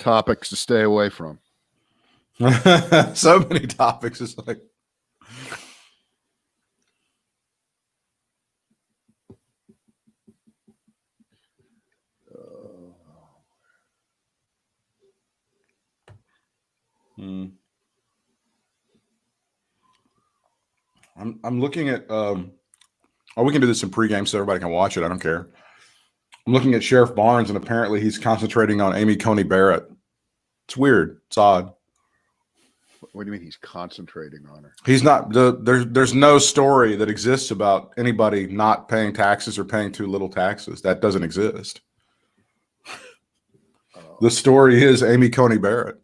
topics to stay away from. So many topics. It's like. I'm looking at we can do this in pregame so everybody can watch it. I don't care. I'm looking at Sheriff Barnes, and apparently he's concentrating on Amy Coney Barrett. It's weird. It's odd. What do you mean he's concentrating on her? He's not there's no story that exists about anybody not paying taxes or paying too little taxes. That doesn't exist. The story is Amy Coney Barrett.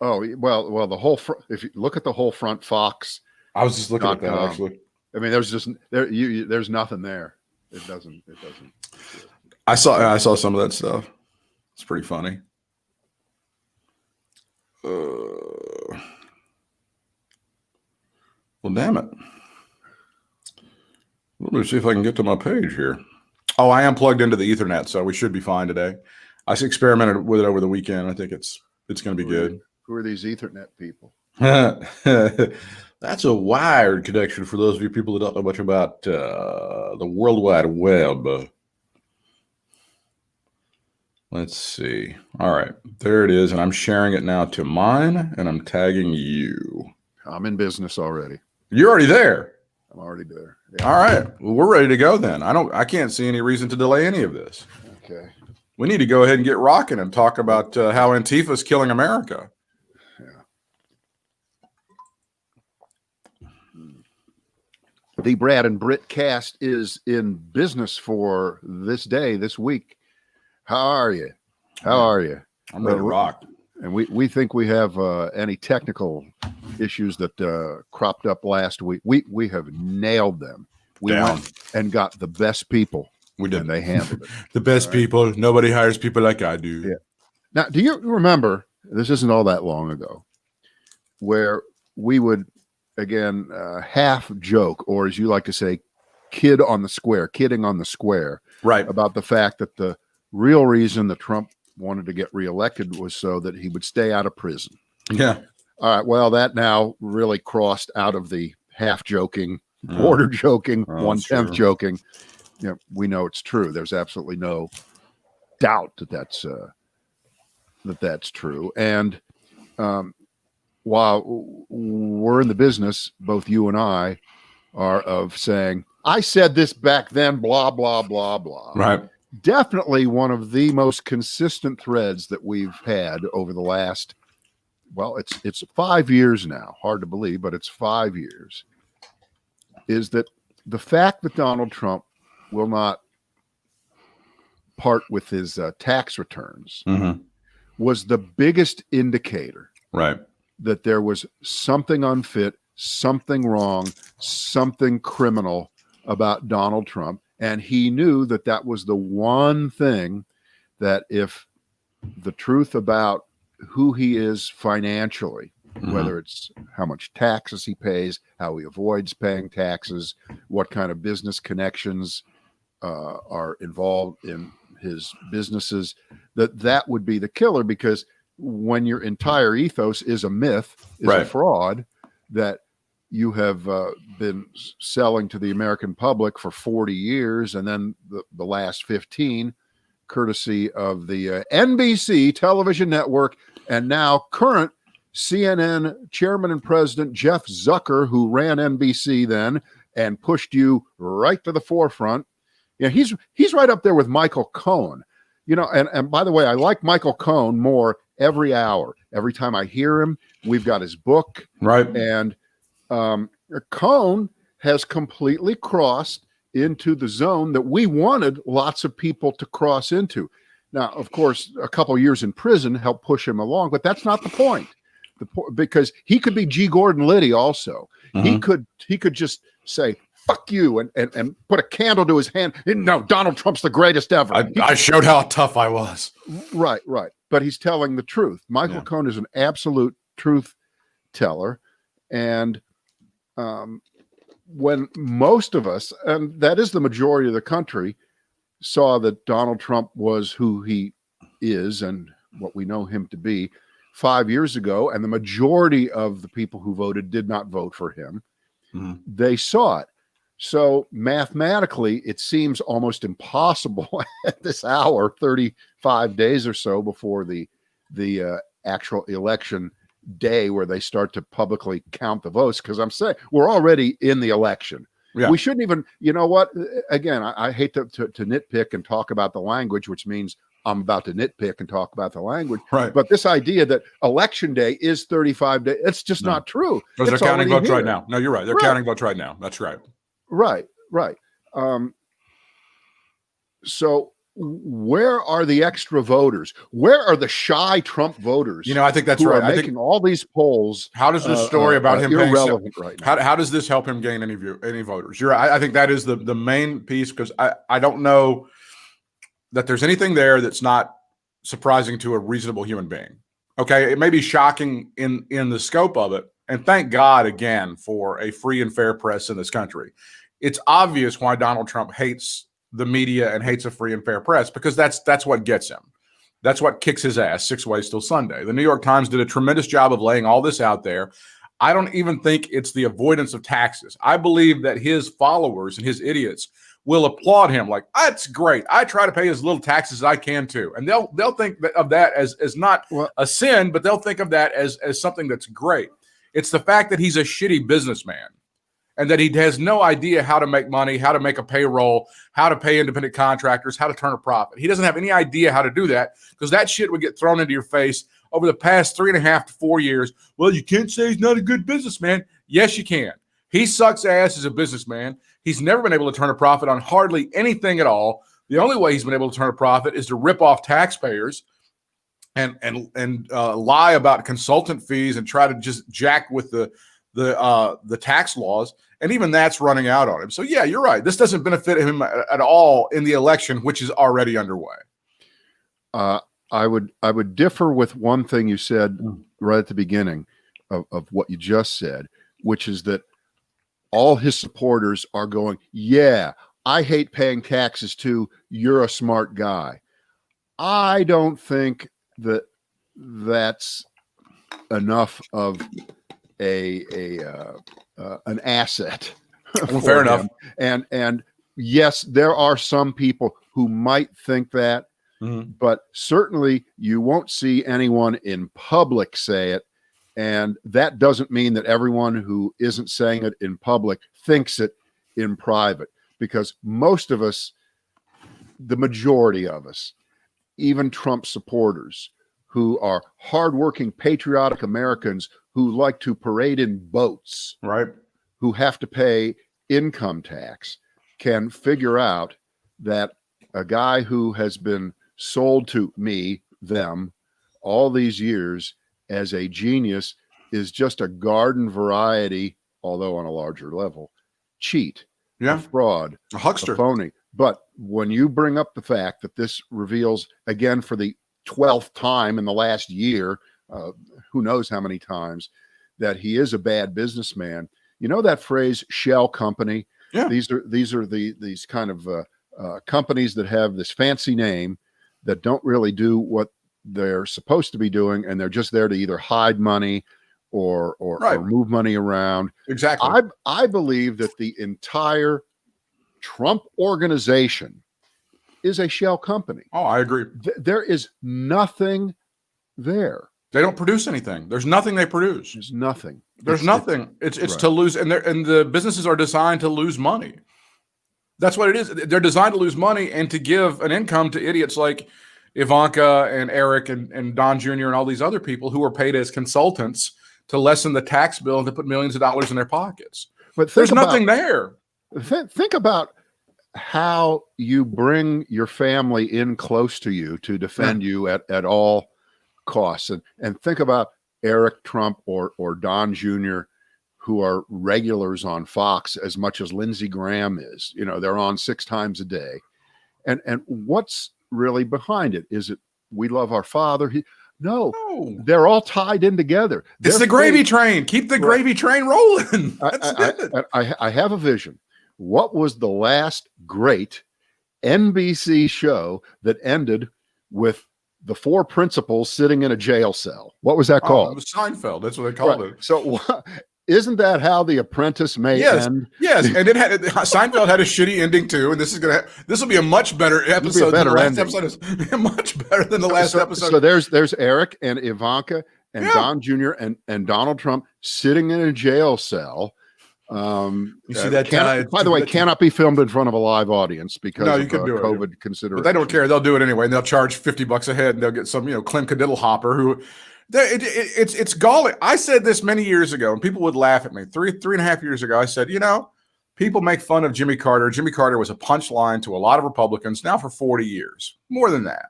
Oh, well, the whole if you look at the whole front Fox. I was just looking at that actually. I mean, there's nothing there. It doesn't. I saw some of that stuff. It's pretty funny. Well, damn it. Let me see if I can get to my page here. Oh, I am plugged into the Ethernet, so we should be fine today. I experimented with it over the weekend. I think it's going to be good. Who are these Ethernet people? That's a wired connection for those of you people that don't know much about the World Wide Web. Let's see. All right. There it is. And I'm sharing it now to mine, and I'm tagging you. I'm in business already. You're already there. I'm already there. Yeah. All right. Well, we're ready to go then. I can't see any reason to delay any of this. Okay. We need to go ahead and get rocking and talk about how Antifa is killing America. The Brad and Britt cast is in business for this day, this week. How are you? I'm ready to rock. And we think we have any technical issues that cropped up last week. We have nailed them. We went and got the best people. We did. And they handled it. The best people. Nobody hires people like I do. Yeah. Now, do you remember, this isn't all that long ago, where we would, again, half joke, or as you like to say, kidding on the square, right, about the fact that the real reason that Trump wanted to get reelected was so that he would stay out of prison. Yeah. All right. Well, that now really crossed out of the half joking, border joking, 1/10 joking. You know, we know it's true. There's absolutely no doubt that that's true. And while we're in the business, both you and I are of saying, I said this back then, blah, blah, blah, blah. Right. Definitely one of the most consistent threads that we've had over the last, well, it's 5 years now. Hard to believe, but it's 5 years. Is that the fact that Donald Trump will not part with his tax returns was the biggest indicator, right, that there was something unfit, something wrong, something criminal about Donald Trump. And he knew that that was the one thing that if the truth about who he is financially, whether it's how much taxes he pays, how he avoids paying taxes, what kind of business connections are involved in his businesses, that would be the killer. Because when your entire ethos is a myth, is a fraud that you have been selling to the American public for 40 years, and then the last 15, courtesy of the NBC television network, and now current CNN chairman and president Jeff Zucker, who ran NBC then and pushed you right to the forefront. Yeah, he's right up there with Michael Cohen. You know, and by the way, I like Michael Cohen more every hour. Every time I hear him, we've got his book. Right. And Cohen has completely crossed into the zone that we wanted lots of people to cross into. Now, of course, a couple years in prison helped push him along, but that's not the point. Because he could be G. Gordon Liddy also. He could just say, fuck you, and put a candle to his hand. No, Donald Trump's the greatest ever. I showed how tough I was. Right. But he's telling the truth. Michael Cohen is an absolute truth teller. And when most of us, and that is the majority of the country, saw that Donald Trump was who he is and what we know him to be 5 years ago, and the majority of the people who voted did not vote for him. Mhm. They saw it. So mathematically, it seems almost impossible at this hour, 35 days or so before the actual election day where they start to publicly count the votes. Because I'm saying we're already in the election. Yeah. We shouldn't even, you know what? Again, I hate to nitpick and talk about the language, which means I'm about to nitpick and talk about the language. Right. But this idea that election day is 35 days, it's just not true. Because they're It's counting already votes here. right now. No, you're right. They're counting votes right now. That's right. Right. So where are the extra voters? Where are the shy Trump voters? You know, I think that's who right. are making all these polls. How does this story about him irrelevant right now? How does this help him gain any voters? You're right. I think that is the main piece, because I don't know that there's anything there that's not surprising to a reasonable human being. Okay, it may be shocking in the scope of it, and thank God again for a free and fair press in this country. It's obvious why Donald Trump hates the media and hates a free and fair press, because that's what gets him. That's what kicks his ass 6 ways till Sunday. The New York Times did a tremendous job of laying all this out there. I don't even think it's the avoidance of taxes. I believe that his followers and his idiots will applaud him like, that's great. I try to pay as little taxes as I can too. And they'll think of that as not a sin, but they'll think of that as something that's great. It's the fact that he's a shitty businessman and that he has no idea how to make money, how to make a payroll, how to pay independent contractors, how to turn a profit. He doesn't have any idea how to do that, because that shit would get thrown into your face over the past 3.5 to 4 years. Well, you can't say he's not a good businessman. Yes, you can. He sucks ass as a businessman. He's never been able to turn a profit on hardly anything at all. The only way he's been able to turn a profit is to rip off taxpayers and lie about consultant fees and try to just jack with the tax laws. And even that's running out on him. So yeah, you're right. This doesn't benefit him at all in the election, which is already underway. I would differ with one thing you said right at the beginning of what you just said, which is that all his supporters are going, yeah, I hate paying taxes too. You're a smart guy. I don't think that that's enough of an asset. Fair enough. And yes, there are some people who might think that, but certainly you won't see anyone in public say it. And that doesn't mean that everyone who isn't saying it in public thinks it in private, because most of us, the majority of us, even Trump supporters who are hardworking, patriotic Americans who like to parade in boats, right, who have to pay income tax, can figure out that a guy who has been sold to them all these years as a genius is just a garden variety, although on a larger level, cheat, a fraud, a huckster, a phony. But when you bring up the fact that this reveals, again, for the 12th time in the last year, who knows how many times, that he is a bad businessman. You know that phrase, shell company? Yeah. These are these kind of companies that have this fancy name that don't really do what they're supposed to be doing, and they're just there to either hide money or move money around. Exactly. I believe that the entire Trump organization is a shell company. Oh, I agree. There is nothing there. They don't produce anything. There's nothing they produce. There's nothing. It's right. To lose, and the businesses are designed to lose money. That's what it is. They're designed to lose money and to give an income to idiots like Ivanka and Eric and Don Jr. and all these other people who are paid as consultants to lessen the tax bill and to put millions of dollars in their pockets. But there's nothing there. Think about how you bring your family in close to you to defend you at all costs. And think about Eric Trump or Don Jr., who are regulars on Fox as much as Lindsey Graham is. You know, they're on 6 times a day. And what's really behind it? Is it we love our father? No, they're all tied in together. It's the gravy train. Keep the gravy train rolling. I have a vision. What was the last great NBC show that ended with the four principals sitting in a jail cell. What was that It called? was Seinfeld. That's what they called it. So isn't that how The Apprentice may end? Yes, and Seinfeld had a shitty ending too, and this will be a much better episode than the last episode. Is much better than the last episode. So there's Eric and Ivanka and Don Jr. and Donald Trump sitting in a jail cell. You see that? By the way, cannot be filmed in front of a live audience because of COVID considerations. But they don't care. They'll do it anyway, and they'll charge $50 a head, and they'll get some, Clem Cadiddle-Hopper who. It's galling. I said this many years ago, and people would laugh at me. Three and a half years ago, I said, people make fun of Jimmy Carter. Jimmy Carter was a punchline to a lot of Republicans now for 40 years, more than that.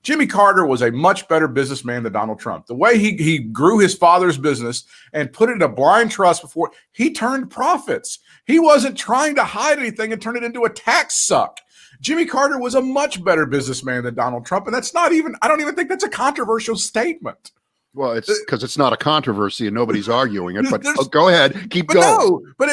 Jimmy Carter was a much better businessman than Donald Trump. The way he grew his father's business and put it in a blind trust before he turned profits. He wasn't trying to hide anything and turn it into a tax suck. Jimmy Carter was a much better businessman than Donald Trump, and I don't even think that's a controversial statement. Well, it's because it's not a controversy and nobody's arguing it. But go ahead, keep going. No, but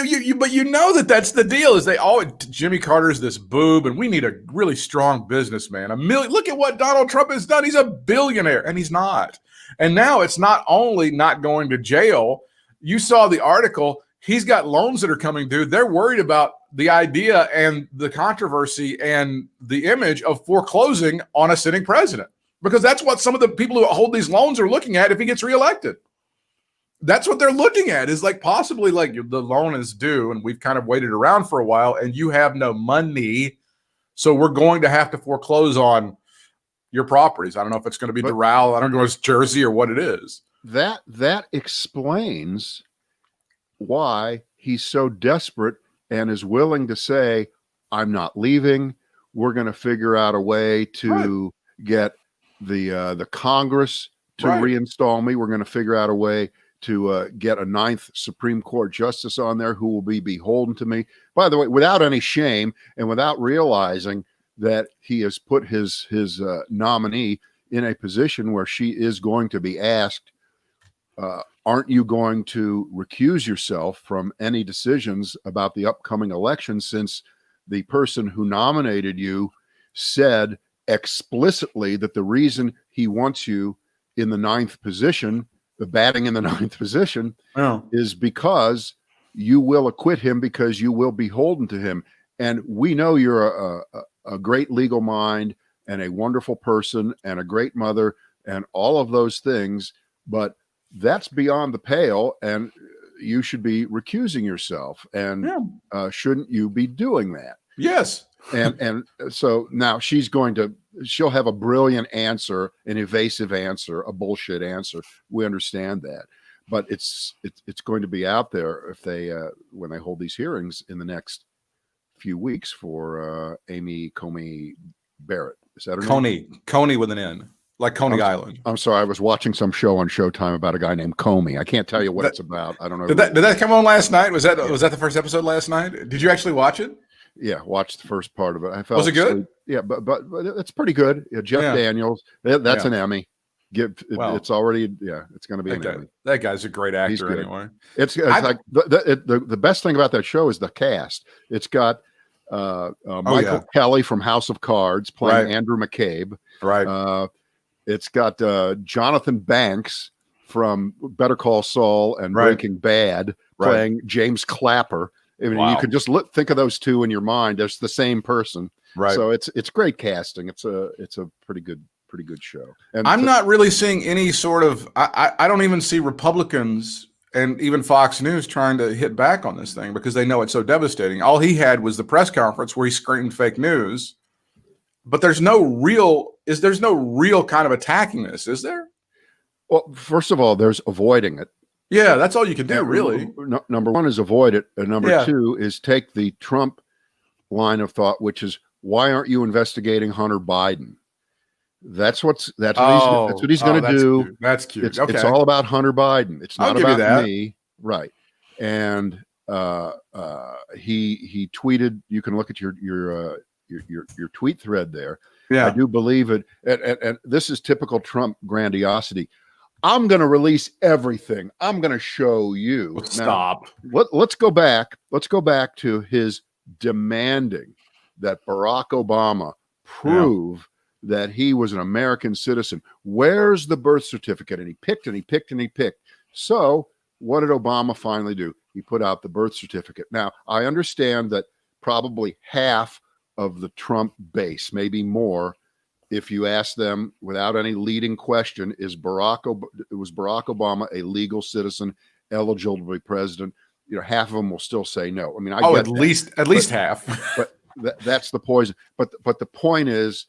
that's the deal. Is they always Jimmy Carter's this boob, and we need a really strong businessman. Look at what Donald Trump has done. He's a billionaire, and he's not. And now it's not only not going to jail. You saw the article. He's got loans that are coming due. They're worried about the idea and the controversy and the image of foreclosing on a sitting president. Because that's what some of the people who hold these loans are looking at if he gets reelected. That's what they're looking at, is possibly the loan is due and we've kind of waited around for a while and you have no money. So we're going to have to foreclose on your properties. I don't know if it's going to be Doral. I don't know if it's Jersey or what it is. That explains why he's so desperate and is willing to say, I'm not leaving. We're going to figure out a way to get the Congress to reinstall me. We're going to figure out a way to get a 9th Supreme Court justice on there who will be beholden to me. By the way, without any shame and without realizing that he has put his nominee in a position where she is going to be asked, aren't you going to recuse yourself from any decisions about the upcoming election, since the person who nominated you said explicitly that the reason he wants you in the 9th position, the batting in the 9th position, is because you will acquit him because you will be beholden to him. And we know you're a great legal mind and a wonderful person and a great mother and all of those things, but that's beyond the pale, and you should be recusing yourself. And shouldn't you be doing that? Yes. And so now she'll have a brilliant answer, an evasive answer, a bullshit answer. We understand that, but it's going to be out there if they when they hold these hearings in the next few weeks for Amy Coney Barrett. Is that her name? Coney with an N, like Coney Island. I'm sorry, I was watching some show on Showtime about a guy named Comey. I can't tell you what it's about. I don't know. Did that come on last night? Was that the first episode last night? Did you actually watch it? Yeah, watched the first part of it. Was it good? Asleep. Yeah, but it's pretty good. Yeah, Jeff Daniels, that's an Emmy. It's already it's going to be an Emmy. That guy's a great actor anyway. It's like the best thing about that show is the cast. It's got Michael Kelly from House of Cards playing Andrew McCabe. Right. It's got Jonathan Banks from Better Call Saul and Breaking Bad playing James Clapper. I mean, you could just think of those two in your mind. It's the same person, right? So it's great casting. It's a pretty good show. And I'm not really seeing any sort of. I don't even see Republicans and even Fox News trying to hit back on this thing because they know it's so devastating. All he had was the press conference where he screamed fake news, but there's no real kind of attacking this, is there? Well, first of all, there's avoiding it. Yeah, that's all you can do, really. Number one is avoid it. And number two is take the Trump line of thought, which is, why aren't you investigating Hunter Biden? That's what he's going to do. Cute. That's cute. It's all about Hunter Biden. It's not about me. Right. And he tweeted, you can look at your tweet thread there. Yeah. I do believe it. And this is typical Trump grandiosity. I'm going to release everything. I'm going to show you. Stop. Let's go back. Let's go back to his demanding that Barack Obama prove that he was an American citizen. Where's the birth certificate? And he picked and he picked and he picked. So what did Obama finally do? He put out the birth certificate. Now, I understand that probably half of the Trump base, maybe more, if you ask them without any leading question, was Barack Obama a legal citizen eligible to be president? Half of them will still say no. I mean, at least half. But that's the poison. But the point is,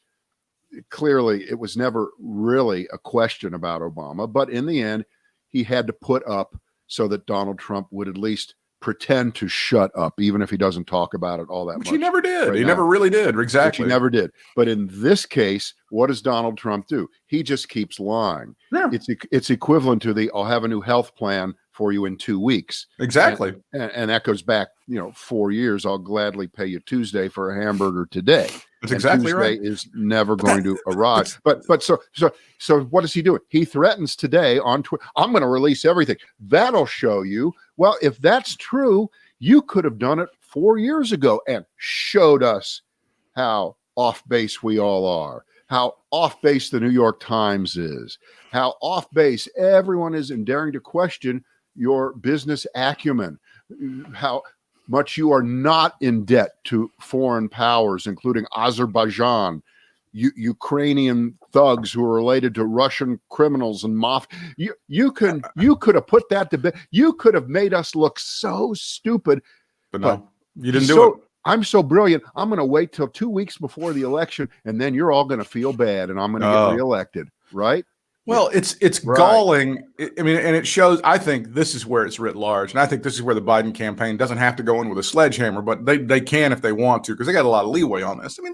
clearly, it was never really a question about Obama. But in the end, he had to put up so that Donald Trump would at least pretend to shut up, even if he doesn't talk about it all that much. He never did. Right he now. Never really did. Exactly. Which he never did. But in this case, what does Donald Trump do? He just keeps lying. Yeah. It's equivalent to I'll have a new health plan for you in 2 weeks. Exactly. And that goes back, 4 years. I'll gladly pay you Tuesday for a hamburger today. That's exactly Tuesday right. is never going to arrive. But so what does he do? He threatens today on Twitter, I'm going to release everything. That'll show you. Well, if that's true, you could have done it 4 years ago and showed us how off base we all are, how off base the New York Times is, how off base everyone is in daring to question your business acumen, how much you are not in debt to foreign powers, including Azerbaijan, Ukrainian thugs who are related to Russian criminals and mafia. You could have put that to bed. You could have made us look so stupid. But no, you didn't do it. I'm so brilliant. I'm going to wait till 2 weeks before the election, and then you're all going to feel bad, and I'm going to get reelected, right? Well, it's Right. galling. I mean, and it shows. I think this is where it's writ large, and I think this is where the Biden campaign doesn't have to go in with a sledgehammer, but they can if they want to, because they got a lot of leeway on this. I mean,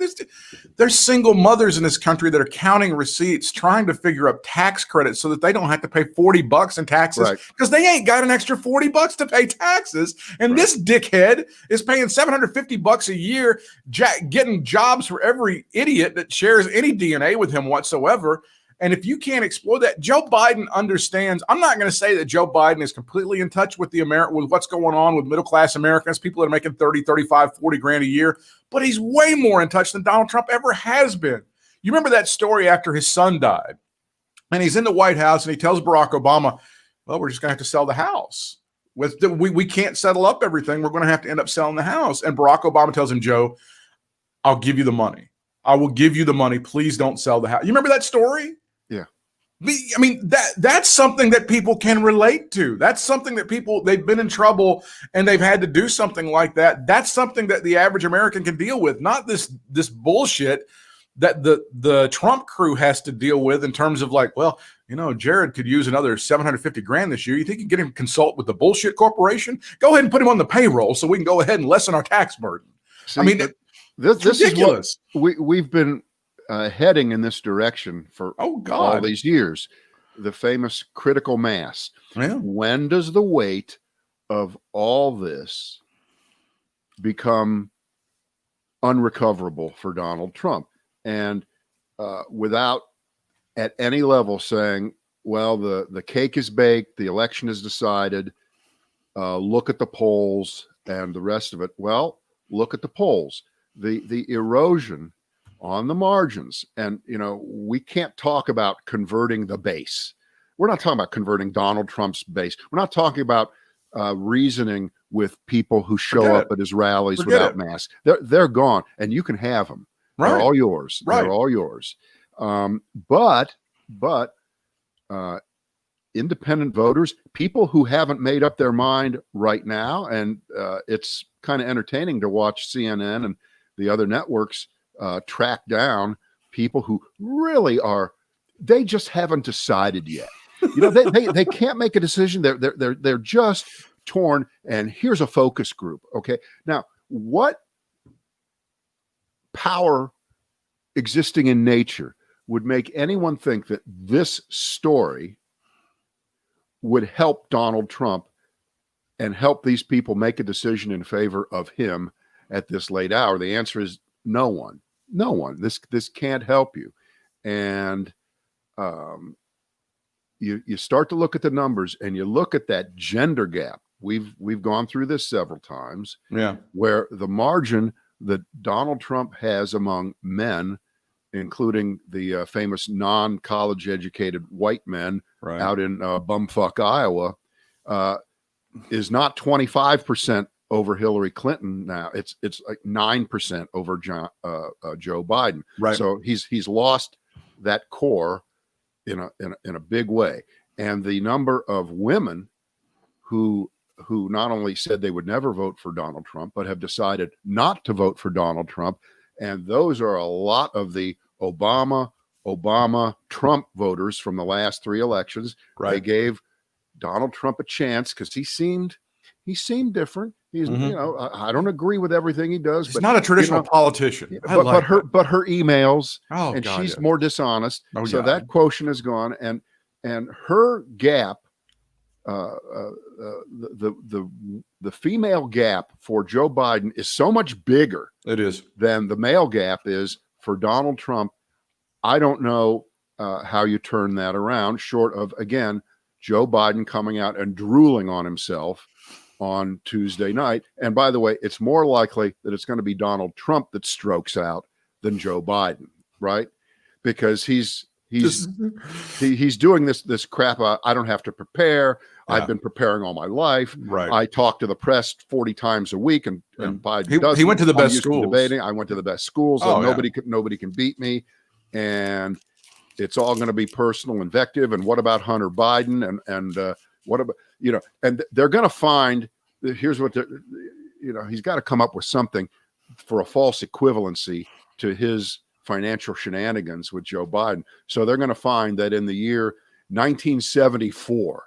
there's single mothers in this country that are counting receipts, trying to figure out tax credits so that they don't have to pay $40 in taxes, because they ain't got an extra $40 to pay taxes. And this dickhead is paying $750 a year, getting jobs for every idiot that shares any DNA with him whatsoever. And if you can't explore that, Joe Biden understands. I'm not going to say that Joe Biden is completely in touch with with what's going on with middle-class Americans, people that are making 30, 35, 40 grand a year, but he's way more in touch than Donald Trump ever has been. You remember that story after his son died, and he's in the White House, and he tells Barack Obama, well, we're just going to have to sell the house. We can't settle up everything. We're going to have to end up selling the house. And Barack Obama tells him, Joe, I'll give you the money. I will give you the money. Please don't sell the house. You remember that story? Yeah. I mean, that's something that people can relate to. That's something that they've been in trouble and they've had to do something like that. That's something that the average American can deal with, not this bullshit that the Trump crew has to deal with in terms of like, well, Jared could use another $750 grand this year. You think you can get him to consult with the bullshit corporation? Go ahead and put him on the payroll so we can go ahead and lessen our tax burden. See, I mean, this ridiculous. Is what we've been heading in this direction for all these years. The famous critical mass. Yeah. When does the weight of all this become unrecoverable for Donald Trump? And without at any level saying, well, the cake is baked, the election is decided, look at the polls and the rest of it. Well, look at the polls. The erosion on the margins. And, we can't talk about converting the base. We're not talking about converting Donald Trump's base. We're not talking about reasoning with people who show up at his rallies without masks. They're gone, and you can have them. Right. They're all yours. Right. They're all yours. But independent voters, people who haven't made up their mind right now, and it's kind of entertaining to watch CNN and the other networks track down people who really they just haven't decided yet. They can't make a decision. They're just torn. And here's a focus group. Okay. Now, what power existing in nature would make anyone think that this story would help Donald Trump and help these people make a decision in favor of him at this late hour? The answer is no one. No one. This can't help you. And you start to look at the numbers and you look at that gender gap. We've gone through this several times. Yeah. Where the margin that Donald Trump has among men including the famous non-college educated white men out in bumfuck Iowa, is not 25% over Hillary Clinton now. It's like 9% over Joe Biden. Right. So he's lost that core in a big way. And the number of women who not only said they would never vote for Donald Trump, but have decided not to vote for Donald Trump. And those are a lot of the Obama, Trump voters from the last 3 elections. Right. They gave Donald Trump a chance because he seemed different. He's, I don't agree with everything he does. He's not a traditional politician. But her emails, she's more dishonest. So that quotient is gone, and her gap, the female gap for Joe Biden is so much bigger. It is than the male gap is for Donald Trump. I don't know how you turn that around, short of, again, Joe Biden coming out and drooling on himself on Tuesday night. And by the way, it's more likely that it's going to be Donald Trump that strokes out than Joe Biden, right? Because he's doing this crap. I don't have to prepare. Yeah. I've been preparing all my life. Right. I talk to the press 40 times a week, and Biden doesn't. He went to the best schools. Debating. I went to the best schools. Nobody can beat me, and it's all going to be personal invective. And what about Hunter Biden? And what about, and they're going to find, here's what he's got to come up with something for a false equivalency to his financial shenanigans with Joe Biden. So they're going to find that in the year 1974,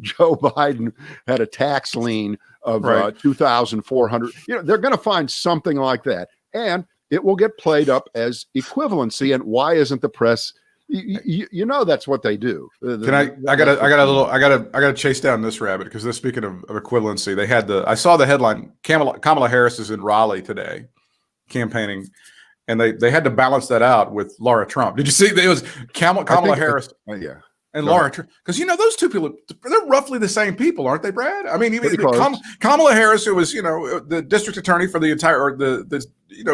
Joe Biden had a tax lien of $2,400. They're going to find something like that, and it will get played up as equivalency. And why isn't the press? That's what they do. I gotta chase down this rabbit, because they're speaking of equivalency. I saw the headline. Kamala Harris is in Raleigh today, campaigning, and they had to balance that out with Laura Trump. Did you see? It was Kamala Harris. And Laura, because those two people, they're roughly the same people, aren't they, Brad? I mean, Kamala Harris, who was the district attorney for the entire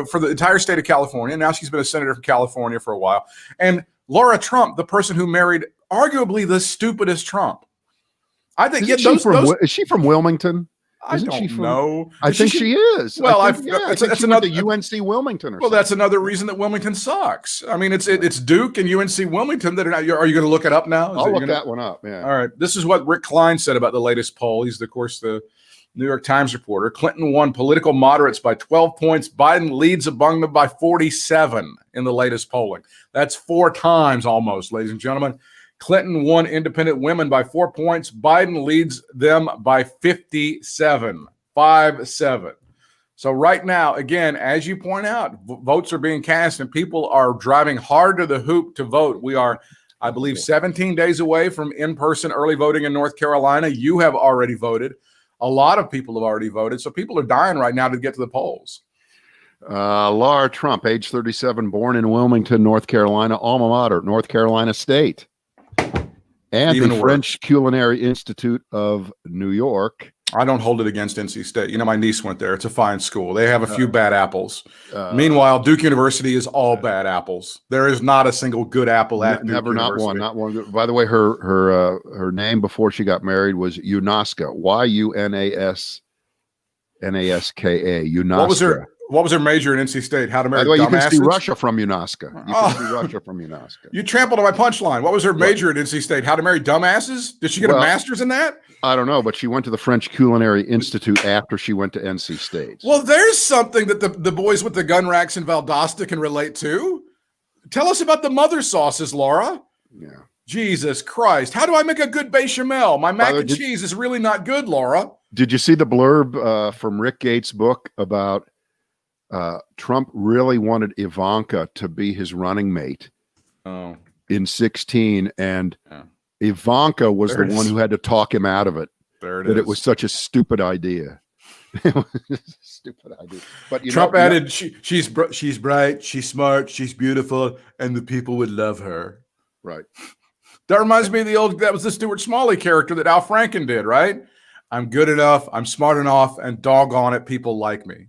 for the entire state of California. Now she's been a senator from California for a while, and Laura Trump, the person who married arguably the stupidest Trump. I think is she from Wilmington? I don't know. I think she is. Well, that's another UNC Wilmington. Or something. That's another reason that Wilmington sucks. I mean, it's Duke and UNC Wilmington that are not. Are you going to look it up now? I'll look that one up. Yeah. All right. This is what Rick Klein said about the latest poll. He's, of course, the New York Times reporter. Clinton won political moderates by 12 points. Biden leads among them by 47 in the latest polling. That's 4 times almost, ladies and gentlemen. Clinton won independent women by 4 points. Biden leads them by 57, 5-7. So right now, again, as you point out, votes are being cast and people are driving hard to the hoop to vote. We are, I believe, 17 days away from in-person early voting in North Carolina. You have already voted. A lot of people have already voted. So people are dying right now to get to the polls. Laura Trump, age 37, born in Wilmington, North Carolina, alma mater, North Carolina State. And even the French Culinary Institute of New York. I don't hold it against NC State. My niece went there. It's a fine school. They have a few bad apples. Meanwhile, Duke University is all bad apples. There is not a single good apple at Duke University. Not one good. By the way, her name before she got married was Yunaska. Yunaska. Yunaska. What was her major in NC State? How to marry dumbasses? By the way, you can see Russia from Yunaska. You trampled on my punchline. What was her major at NC State? How to marry dumbasses? Did she get a master's in that? I don't know, but she went to the French Culinary Institute after she went to NC State. Well, there's something that the boys with the gun racks in Valdosta can relate to. Tell us about the mother sauces, Laura. Yeah. Jesus Christ. How do I make a good bechamel? My mac and cheese is really not good, Laura. Did you see the blurb from Rick Gates' book about Trump really wanted Ivanka to be his running mate in 16, and Ivanka was the one who had to talk him out of it. It was such a stupid idea. Stupid idea. But Trump added, she's bright, she's smart, she's beautiful, and the people would love her. Right. That reminds me of that was the Stuart Smalley character that Al Franken did, right? I'm good enough, I'm smart enough, and doggone it, people like me.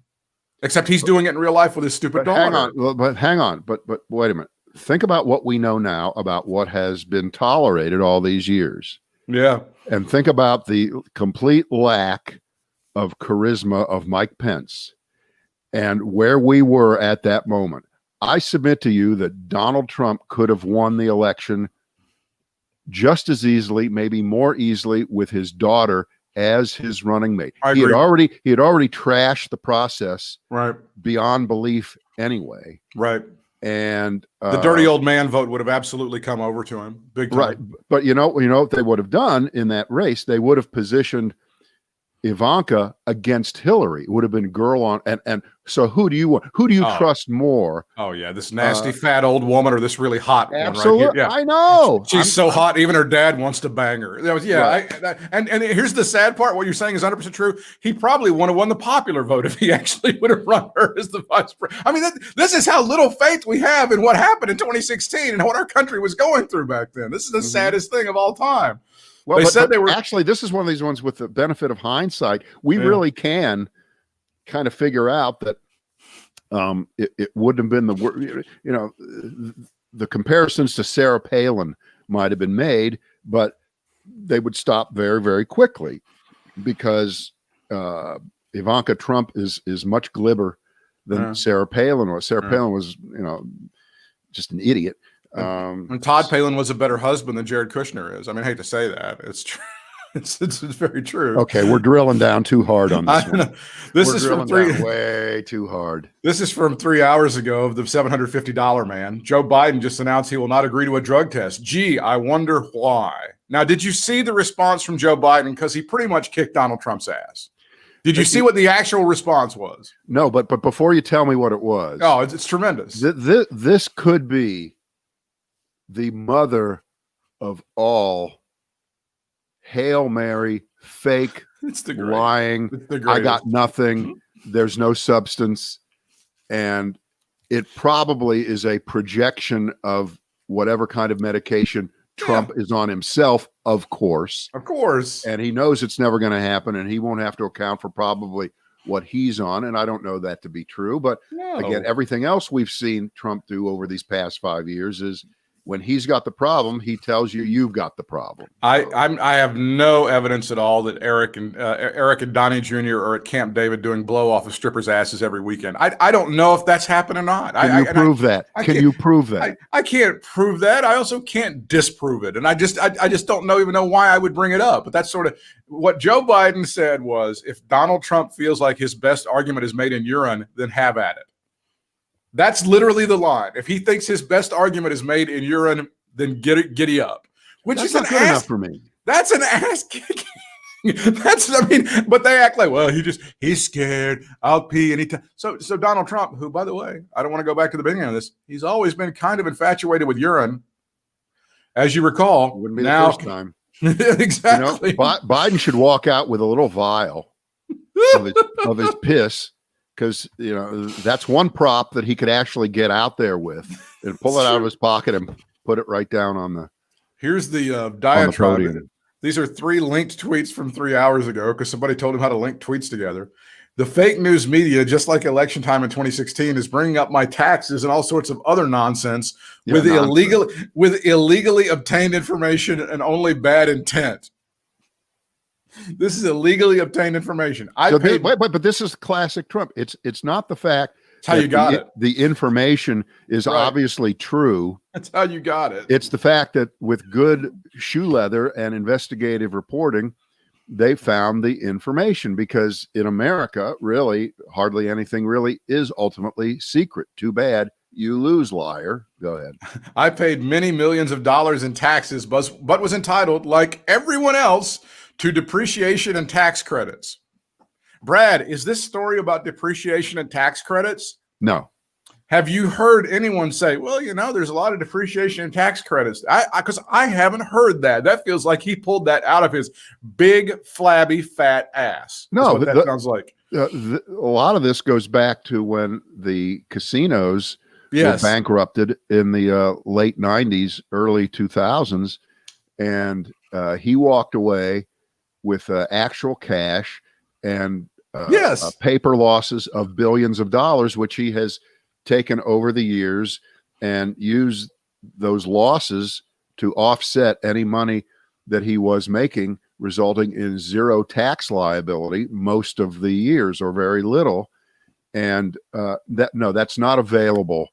Except he's doing it in real life with his stupid daughter. Hang on. But wait a minute. Think about what we know now about what has been tolerated all these years. Yeah. And think about the complete lack of charisma of Mike Pence and where we were at that moment. I submit to you that Donald Trump could have won the election just as easily, maybe more easily, with his daughter as his running mate. He had already trashed the process beyond belief anyway. Right. And the dirty old man vote would have absolutely come over to him big time. Right. But you know what they would have done in that race? They would have positioned Ivanka against Hillary. It would have been girl on. And so who do you want? Who do you trust more? Oh, yeah. This nasty fat old woman or this really hot absolutely, one right here? Yeah. I know. She's so hot, even her dad wants to bang her. That was, Right. And here's the sad part. What you're saying is 100% true. He probably would have won the popular vote if he actually would have run her as the vice president. I mean, this is how little faith we have in what happened in 2016 and what our country was going through back then. This is the saddest thing of all time. Well, they were actually, this is one of these ones with the benefit of hindsight. We really can kind of figure out that it wouldn't have been the comparisons to Sarah Palin might have been made, but they would stop very, very quickly because Ivanka Trump is much glibber than Sarah Palin was. Sarah Palin was, just an idiot. And Todd Palin was a better husband than Jared Kushner is. I mean, I hate to say that. It's true. It's very true. Okay, we're drilling down too hard on this one. This is from way too hard. This is from 3 hours ago of the $750 man. Joe Biden just announced he will not agree to a drug test. Gee, I wonder why. Now, did you see the response from Joe Biden? Because he pretty much kicked Donald Trump's ass. Did you see what the actual response was? No, but before you tell me what it was. Oh, it's tremendous. This could be the mother of all Hail Mary, fake, lying, I got nothing, there's no substance, and it probably is a projection of whatever kind of medication Trump is on himself, of course. Of course. And he knows it's never going to happen, and he won't have to account for probably what he's on, and I don't know that to be true, but again, everything else we've seen Trump do over these past 5 years is when he's got the problem, he tells you you've got the problem. I have no evidence at all that Eric and Donnie Jr. are at Camp David doing blow off of strippers' asses every weekend. I don't know if that's happened or not. Can you prove that? Can you prove that? I can't prove that. I also can't disprove it, and I just don't even know why I would bring it up. But that's sort of what Joe Biden said was, if Donald Trump feels like his best argument is made in urine, then have at it. That's literally the line. If he thinks his best argument is made in urine, then giddy up. Which is not good enough for me. That's an ass kicking. But they act like, well, he's scared. I'll pee anytime. So Donald Trump, who, by the way, I don't want to go back to the beginning of this, he's always been kind of infatuated with urine. As you recall, wouldn't be the first time. Exactly. Biden should walk out with a little vial of his piss. Because, that's one prop that he could actually get out there with and pull it out of his pocket and put it right down on the. Here's the diatribe. These are 3 linked tweets from 3 hours ago because somebody told him how to link tweets together. The fake news media, just like election time in 2016, is bringing up my taxes and all sorts of other nonsense with illegally obtained information and only bad intent. This is illegally obtained information. But this is classic Trump. It's not the fact that's how you got it. The information is obviously true. That's how you got it. It's the fact that with good shoe leather and investigative reporting, they found the information, because in America, really, hardly anything really is ultimately secret. Too bad. You lose, liar. Go ahead. I paid many millions of dollars in taxes, but was entitled, like everyone else, to depreciation and tax credits. Brad, is this story about depreciation and tax credits? No. Have you heard anyone say, well, there's a lot of depreciation and tax credits? Because I haven't heard that. That feels like he pulled that out of his big, flabby, fat ass. No, that's what that sounds like. A lot of this goes back to when the casinos were bankrupted in the late 90s, early 2000s, and he walked away with actual cash and Yes. paper losses of billions of dollars, which he has taken over the years and used those losses to offset any money that he was making, resulting in zero tax liability most of the years or very little. And that's not available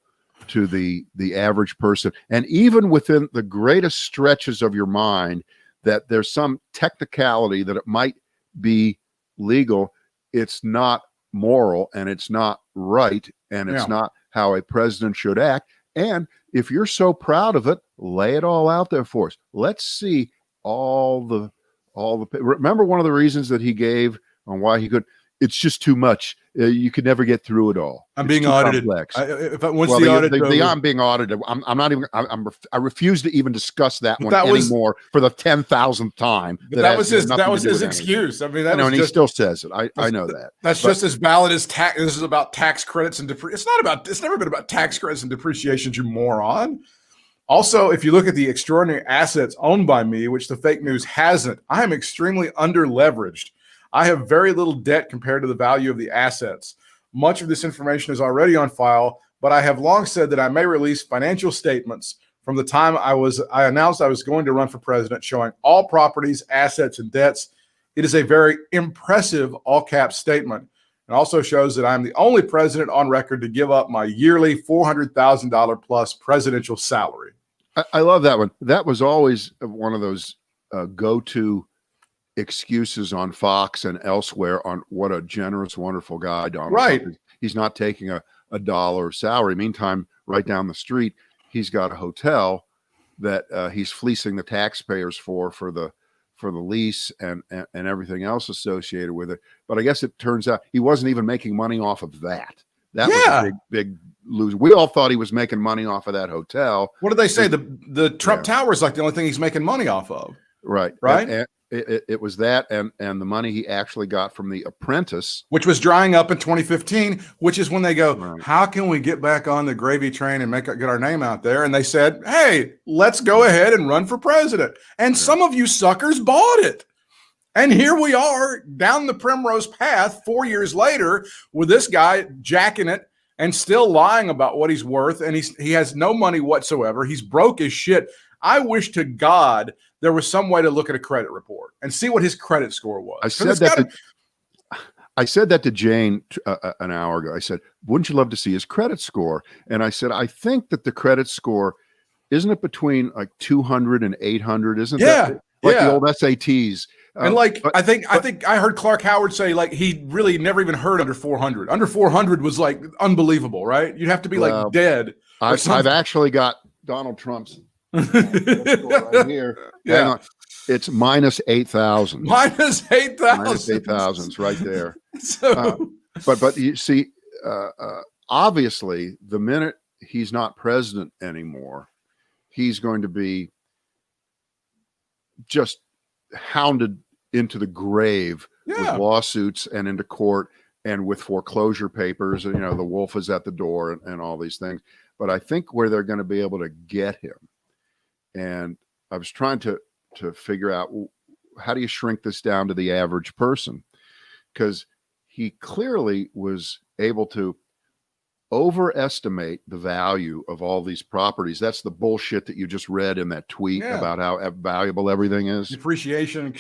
to the average person. And even within the greatest stretches of your mind that there's some technicality that it might be legal, it's not moral and it's not right and it's not how a president should act. And if you're so proud of it, lay it all out there for us. Let's see all the remember one of the reasons that he gave on why he could, it's just too much. You could never get through it all. I'm being audited. I'm being audited. I'm not even. I refuse to even discuss that one anymore for the 10,000th time. That was his excuse. I mean, that was and he still says it. I know that. That's just as valid as tax. This is about tax credits and It's never been about tax credits and depreciation, you moron. Also, if you look at the extraordinary assets owned by me, which the fake news hasn't, I am extremely under-leveraged. I have very little debt compared to the value of the assets. Much of this information is already on file, but I have long said that I may release financial statements from the time I announced I was going to run for president, showing all properties, assets, and debts. It is a very impressive all-caps statement. It also shows that I'm the only president on record to give up my yearly $400,000 plus presidential salary. I love that one. That was always one of those go-to excuses on Fox and elsewhere on what a generous, wonderful guy Donald Trump is. He's not taking a dollar salary. Meantime, right down the street, he's got a hotel that he's fleecing the taxpayers for the lease and everything else associated with it. But I guess it turns out he wasn't even making money off of that. That was a big loser. We all thought he was making money off of that hotel. What did they say? The Trump Tower is like the only thing he's making money off of. Right. And it was that and the money he actually got from The Apprentice, which was drying up in 2015, which is when they go, how can we get back on the gravy train and get our name out there? And they said, hey, let's go ahead and run for president. And some of you suckers bought it. And here we are down the primrose path 4 years later with this guy jacking it and still lying about what he's worth. And he has no money whatsoever. He's broke as shit. I wish to God there was some way to look at a credit report and see what his credit score was. I said that to Jane an hour ago. I said, wouldn't you love to see his credit score? And I said, I think that the credit score, isn't it between like 200 and 800? Isn't that like the old SATs? And I think I heard Clark Howard say like he really never even heard under 400. Under 400 was like unbelievable, right? You'd have to be like dead. I've actually got Donald Trump's right here. Hang on. It's minus 8,000. Minus 8,000. Minus 8,000 is right there. But you see, obviously, the minute he's not president anymore, he's going to be just hounded into the grave with lawsuits and into court and with foreclosure papers. And, the wolf is at the door and all these things. But I think where they're going to be able to get him, and I was trying to figure out, how do you shrink this down to the average person? Because he clearly was able to overestimate the value of all these properties. That's the bullshit that you just read in that tweet about how valuable everything is. Depreciation.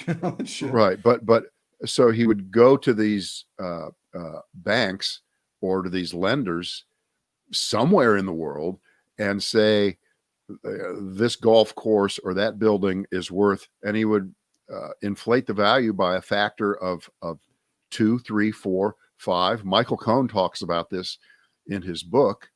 Shit. Right. But so he would go to these banks or to these lenders somewhere in the world and say, this golf course or that building is worth, and he would inflate the value by a factor of 2, 3, 4, 5. Michael Cohn talks about this in his book.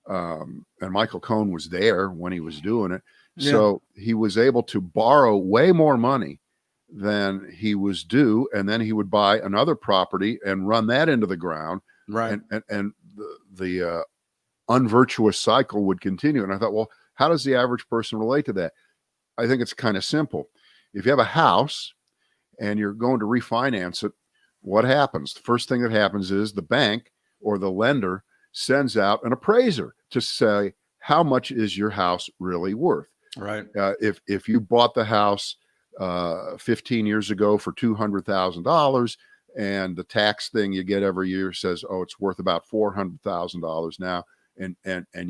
And Michael Cohn was there when he was doing it. Yeah. So he was able to borrow way more money than he was due. And then he would buy another property and run that into the ground. Right. And the unvirtuous cycle would continue. And I thought, well, how does the average person relate to that? I think it's kind of simple. If you have a house and you're going to refinance it, what happens? The first thing that happens is the bank or the lender sends out an appraiser to say, how much is your house really worth? Right. If you bought the house 15 years ago for $200,000 and the tax thing you get every year says, oh, it's worth about $400,000 now, and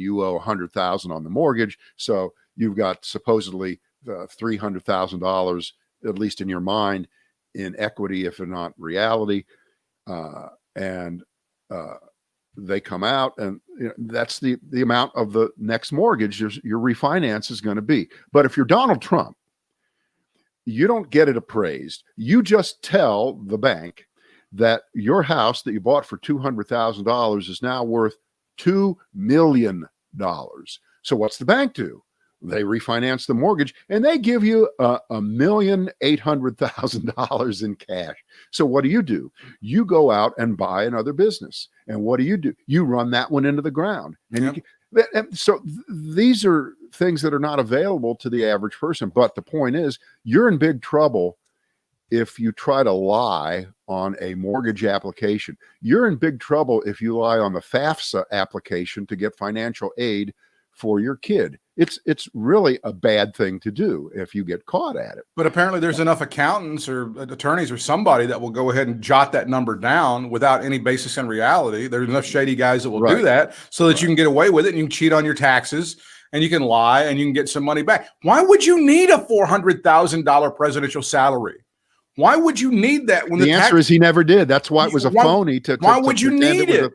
you owe $100,000 on the mortgage, so you've got supposedly $300,000, at least in your mind, in equity, if not reality, and they come out, and that's the amount of the next mortgage your refinance is going to be. But if you're Donald Trump, you don't get it appraised. You just tell the bank that your house that you bought for $200,000 is now worth $2 million. So what's the bank do? They refinance the mortgage, and they give you $1,800,000 in cash. So what do? You go out and buy another business. And what do? You run that one into the ground. And so these are things that are not available to the average person. But the point is, you're in big trouble if you try to lie on a mortgage application. You're in big trouble if you lie on the FAFSA application to get financial aid for your kid. It's really a bad thing to do if you get caught at it. But apparently there's enough accountants or attorneys or somebody that will go ahead and jot that number down without any basis in reality. There's enough shady guys that will do that so that you can get away with it, and you can cheat on your taxes, and you can lie, and you can get some money back. Why would you need a $400,000 presidential salary? Why would you need that? When the answer is he never did. That's why it was a phony. Why would you need it?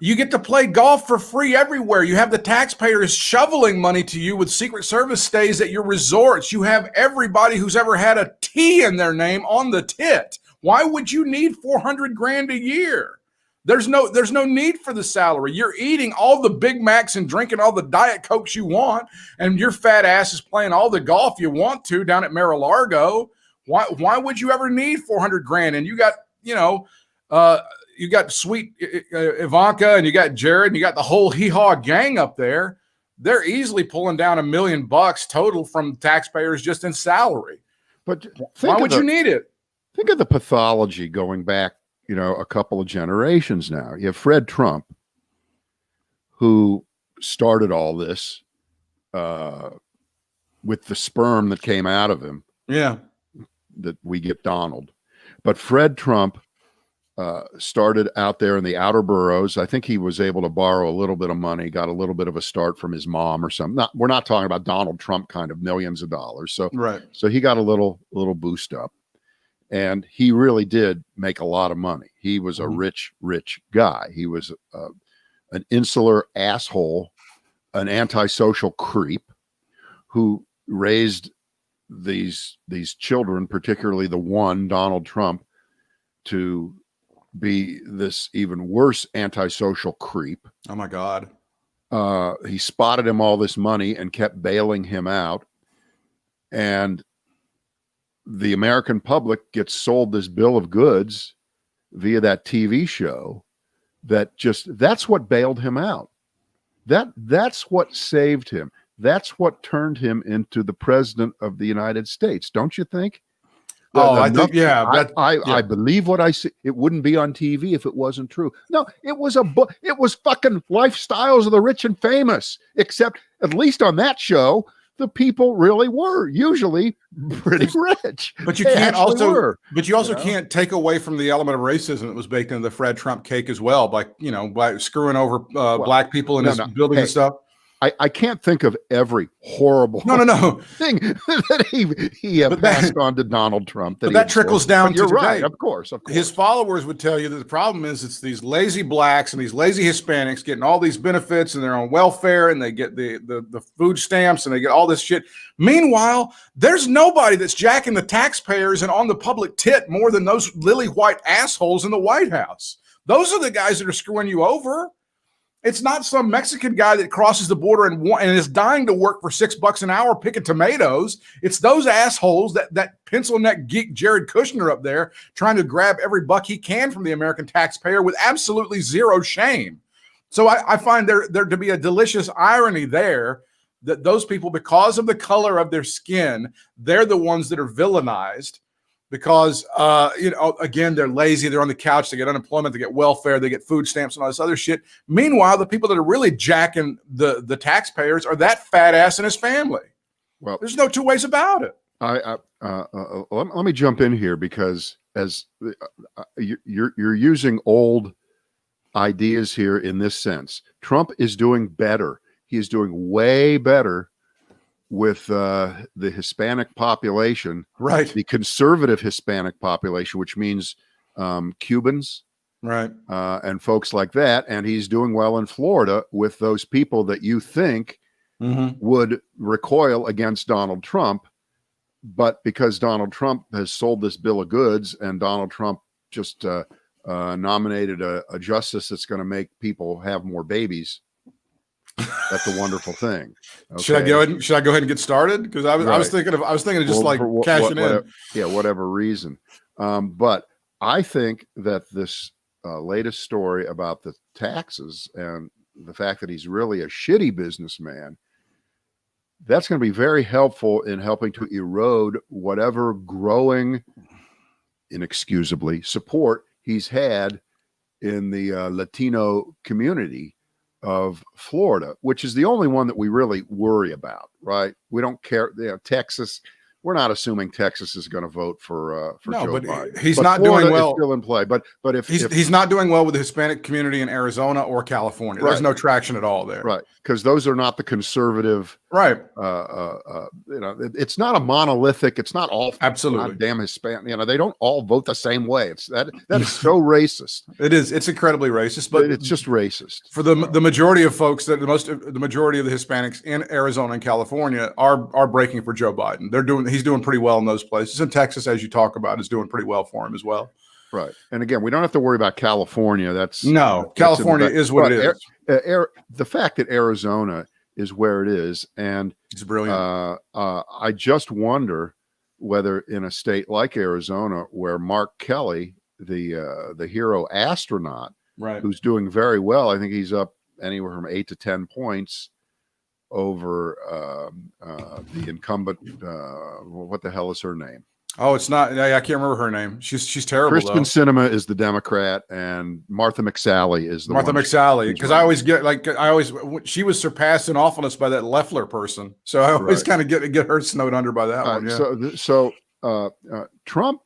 You get to play golf for free everywhere. You have the taxpayers shoveling money to you with Secret Service stays at your resorts. You have everybody who's ever had a T in their name on the tit. Why would you need $400,000 a year? There's no need for the salary. You're eating all the Big Macs and drinking all the Diet Cokes you want, and your fat ass is playing all the golf you want to down at Mar-a-Lago. Why would you ever need $400,000? And you got, you got sweet Ivanka, and you got Jared, and you got the whole hee-haw gang up there. They're easily pulling down $1 million total from taxpayers just in salary. But why would you need it? Think of the pathology going back, a couple of generations now. You have Fred Trump, who started all this with the sperm that came out of him. Yeah. That we get Donald. But Fred Trump started out there in the outer boroughs. I think he was able to borrow a little bit of money, got a little bit of a start from his mom or something. We're not talking about Donald Trump kind of millions of dollars. So he got a little boost up. And he really did make a lot of money. He was a rich guy. He was an insular asshole, an antisocial creep who raised these children, particularly the one, Donald Trump, to be this even worse antisocial creep. Oh my God. He spotted him all this money and kept bailing him out. And the American public gets sold this bill of goods via that TV show that's what bailed him out. That's what saved him. That's what turned him into the president of the United States, don't you think? I think, yeah. I believe what I see. It wouldn't be on TV if it wasn't true. No, it was a book. It was fucking Lifestyles of the Rich and Famous, except at least on that show, the people really were usually pretty rich. But you can't can't take away from the element of racism that was baked into the Fred Trump cake as well, by screwing over black people in his building and stuff. I can't think of every horrible thing that he passed on to Donald Trump. That trickles down to you're today. Right, of course. His followers would tell you that the problem is it's these lazy blacks and these lazy Hispanics getting all these benefits, and they're on welfare, and they get the food stamps, and they get all this shit. Meanwhile, there's nobody that's jacking the taxpayers and on the public tit more than those lily white assholes in the White House. Those are the guys that are screwing you over. It's not some Mexican guy that crosses the border and is dying to work for $6 an hour picking tomatoes. It's those assholes, that pencil neck geek Jared Kushner up there trying to grab every buck he can from the American taxpayer with absolutely zero shame. So I find there to be a delicious irony there that those people, because of the color of their skin, they're the ones that are villainized. Because, again, they're lazy. They're on the couch. They get unemployment. They get welfare. They get food stamps and all this other shit. Meanwhile, the people that are really jacking the taxpayers are that fat ass and his family. Well, there's no two ways about it. Let me jump in here because as you're using old ideas here in this sense. Trump is doing better. He is doing way better with the Hispanic population, right? The conservative Hispanic population, which means Cubans, right, and folks like that. And he's doing well in Florida with those people that you think would recoil against Donald Trump. But because Donald Trump has sold this bill of goods, and Donald Trump just nominated a justice that's going to make people have more babies, that's a wonderful thing. Okay. Should I go ahead and get started? Because I was thinking of just cashing in. Whatever reason. But I think that this latest story about the taxes and the fact that he's really a shitty businessman, that's going to be very helpful in helping to erode whatever growing, inexcusably, support he's had in the Latino community of Florida, which is the only one that we really worry about, right? We don't care. Texas, we're not assuming Texas is going to vote for Joe Biden. He's not doing well. Still in play, but if he's not doing well with the Hispanic community in Arizona or California, there's no traction at all there, right? Because those are not the conservative, right? It's not a monolithic. It's not all absolutely damn Hispanic. They don't all vote the same way. It's that is so racist. It is. It's incredibly racist, but it's just racist for the majority of folks. The majority of the Hispanics in Arizona and California are breaking for Joe Biden. He's doing pretty well in those places. In Texas, as you talk about, is doing pretty well for him as well. Right. And again, we don't have to worry about California. California is what it is. The fact that Arizona is where it is, and it's brilliant. I just wonder whether in a state like Arizona, where Mark Kelly, the hero astronaut, right, who's doing very well, I think he's up anywhere from 8 to 10 points over the incumbent. What the hell is her name? Oh, it's not. I can't remember her name. She's terrible. Kristen Sinema is the Democrat, and Martha McSally is the Martha McSally. Because I always get she was surpassed in awfulness by that Loeffler person. So I always kind of get her snowed under by that one. Yeah. So Trump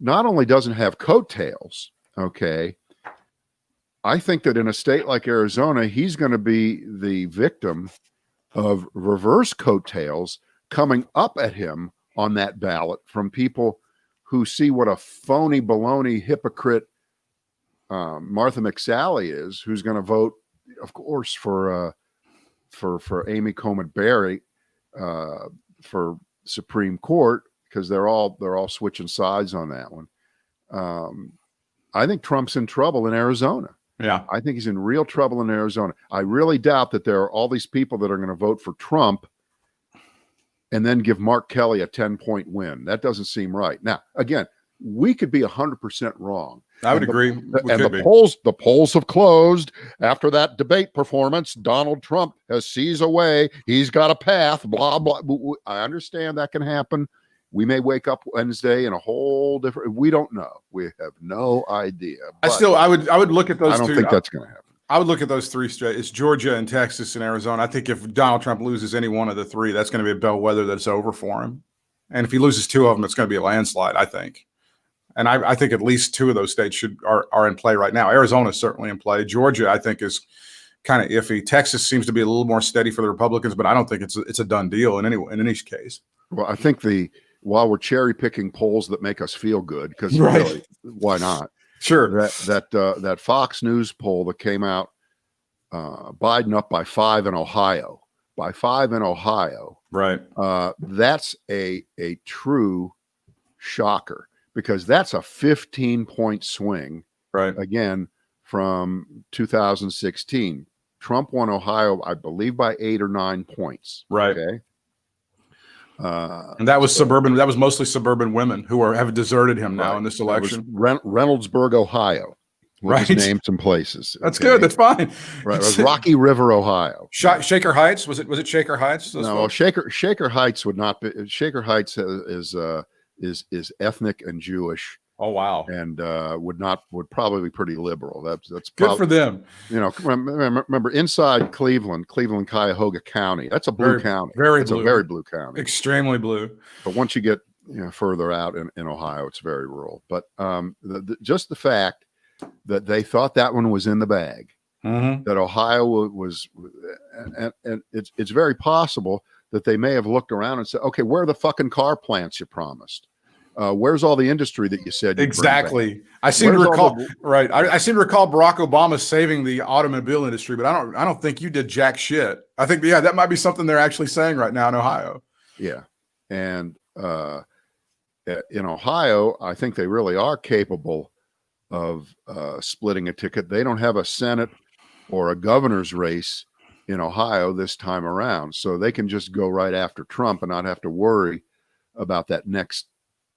not only doesn't have coattails. Okay, I think that in a state like Arizona, he's going to be the victim of reverse coattails coming up at him on that ballot from people who see what a phony, baloney, hypocrite Martha McSally is, who's going to vote, of course, for Amy Coney Barrett for Supreme Court, because they're all switching sides on that one. I think Trump's in trouble in Arizona. Yeah, I think he's in real trouble in Arizona. I really doubt that there are all these people that are going to vote for Trump and then give Mark Kelly a 10-point win. That doesn't seem right. Now, again, we could be 100% wrong. I would agree. The polls have closed after that debate performance. Donald Trump has seized away. He's got a path. Blah blah. I understand that can happen. We may wake up Wednesday in a whole different. We don't know. We have no idea. I would look at those. I don't think that's going to happen. I would look at those three straight. It's Georgia and Texas and Arizona. I think if Donald Trump loses any one of the three, that's going to be a bellwether that's over for him. And if he loses two of them, it's going to be a landslide, I think. And I think at least two of those states are in play right now. Arizona is certainly in play. Georgia, I think, is kind of iffy. Texas seems to be a little more steady for the Republicans, but I don't think it's a done deal in any case. Well, I think while we're cherry picking polls that make us feel good, because really, why not? Sure. That Fox News poll that came out, Biden up by 5 in Ohio. By 5 in Ohio. Right. That's a true shocker, because that's a 15-point swing. Right. Again, from 2016. Trump won Ohio, I believe, by 8 or 9 points. Right. Okay. And that was suburban. That was mostly suburban women who have deserted him now in this election. Reynoldsburg, Ohio. Right. Name some places. That's good. That's fine. Right. It was Rocky River, Ohio. Shaker Heights. Was it Shaker Heights? No, Shaker Heights would not be. Shaker Heights is ethnic and Jewish. Oh wow! And would probably be pretty liberal. That's good for them. Remember inside Cleveland, Cuyahoga County. That's a blue county. Very blue. A very blue county. Extremely blue. But once you get further out in Ohio, it's very rural. But just the fact that they thought that one was in the bag, that Ohio was, and it's very possible that they may have looked around and said, okay, where are the fucking car plants you promised? Where's all the industry that you said you'd exactly? I seem to recall I seem to recall Barack Obama saving the automobile industry, but I don't think you did jack shit. I think that might be something they're actually saying right now in Ohio. Yeah, and in Ohio, I think they really are capable of splitting a ticket. They don't have a Senate or a governor's race in Ohio this time around, so they can just go right after Trump and not have to worry about that next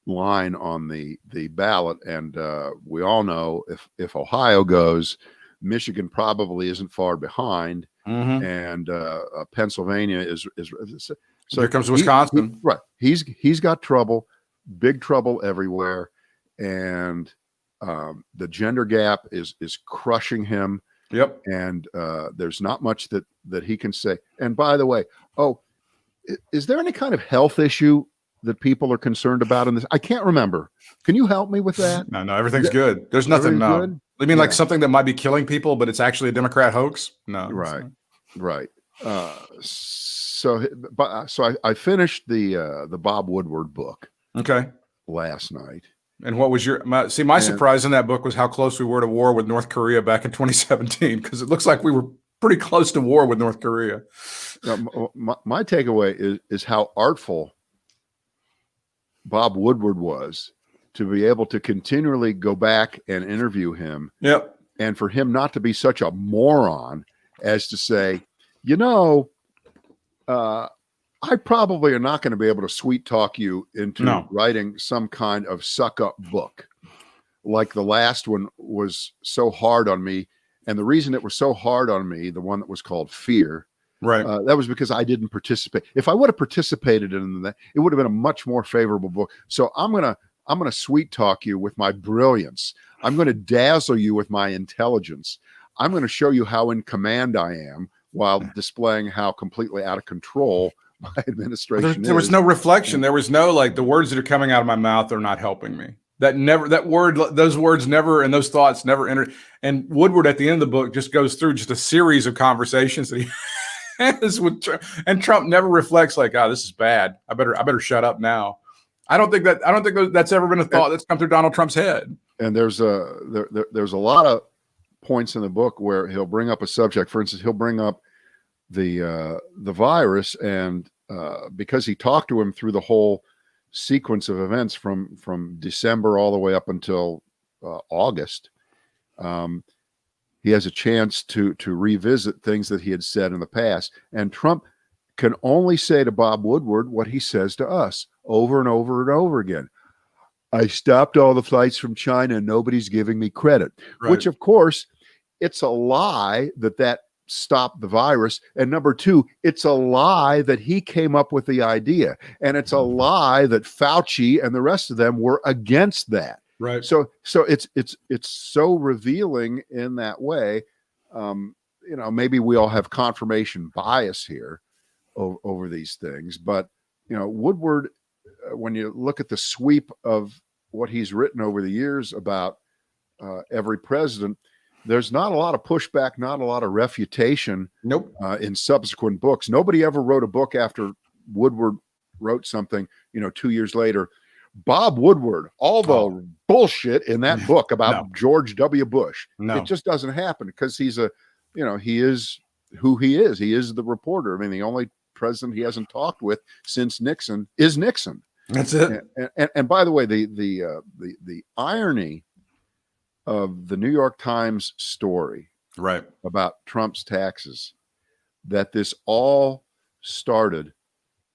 line on the ballot. And we all know if Ohio goes, Michigan probably isn't far behind, and Pennsylvania is so here comes Wisconsin. Right, he's got trouble, big trouble everywhere, and the gender gap is crushing him. Yep. And there's not much that he can say. And by the way, is there any kind of health issue that people are concerned about in this? I can't remember. Can you help me with that? No, everything's good. There's nothing. Good? I mean, like something that might be killing people, but it's actually a Democrat hoax? No. Right. So I finished the Bob Woodward book. Okay. Last night. And what was my surprise in that book was how close we were to war with North Korea back in 2017, because it looks like we were pretty close to war with North Korea. My takeaway is how artful Bob Woodward was to be able to continually go back and interview him. Yep. And for him not to be such a moron as to say, I probably are not going to be able to sweet talk you into writing some kind of suck up book like the last one was so hard on me. And the reason it was so hard on me, the one that was called Fear, right? That was because I didn't participate. If I would have participated in that, it would have been a much more favorable book. So I'm gonna sweet talk you with my brilliance. I'm going to dazzle you with my intelligence. I'm going to show you how in command I am while displaying how completely out of control my administration there was no reflection. There was no, like, the words that are coming out of my mouth are not helping me. Those words never, and those thoughts never entered. And Woodward at the end of the book just goes through just a series of conversations that he has with Trump, and Trump never reflects like, this is bad. I better shut up now. I don't think that's ever been a thought that's come through Donald Trump's head. And there's a lot of points in the book where he'll bring up a subject. For instance, he'll bring up the virus, and because he talked to him through the whole sequence of events from December all the way up until August, he has a chance to revisit things that he had said in the past. And Trump can only say to Bob Woodward what he says to us over and over and over again. I stopped all the flights from China and nobody's giving me credit, which of course it's a lie that stopped the virus. And number two, it's a lie that he came up with the idea. And it's a lie that Fauci and the rest of them were against that. Right. So it's so revealing in that way. Maybe we all have confirmation bias here over these things, but Woodward, when you look at the sweep of what he's written over the years about every president, there's not a lot of pushback, not a lot of refutation. Nope. In subsequent books. Nobody ever wrote a book after Woodward wrote something, 2 years later. Bob Woodward, all the bullshit in that book about George W. Bush. No. It just doesn't happen because he's he is who he is. He is the reporter. I mean, the only president he hasn't talked with since Nixon is Nixon. That's it. And by the way, the irony of the New York Times story about Trump's taxes, that this all started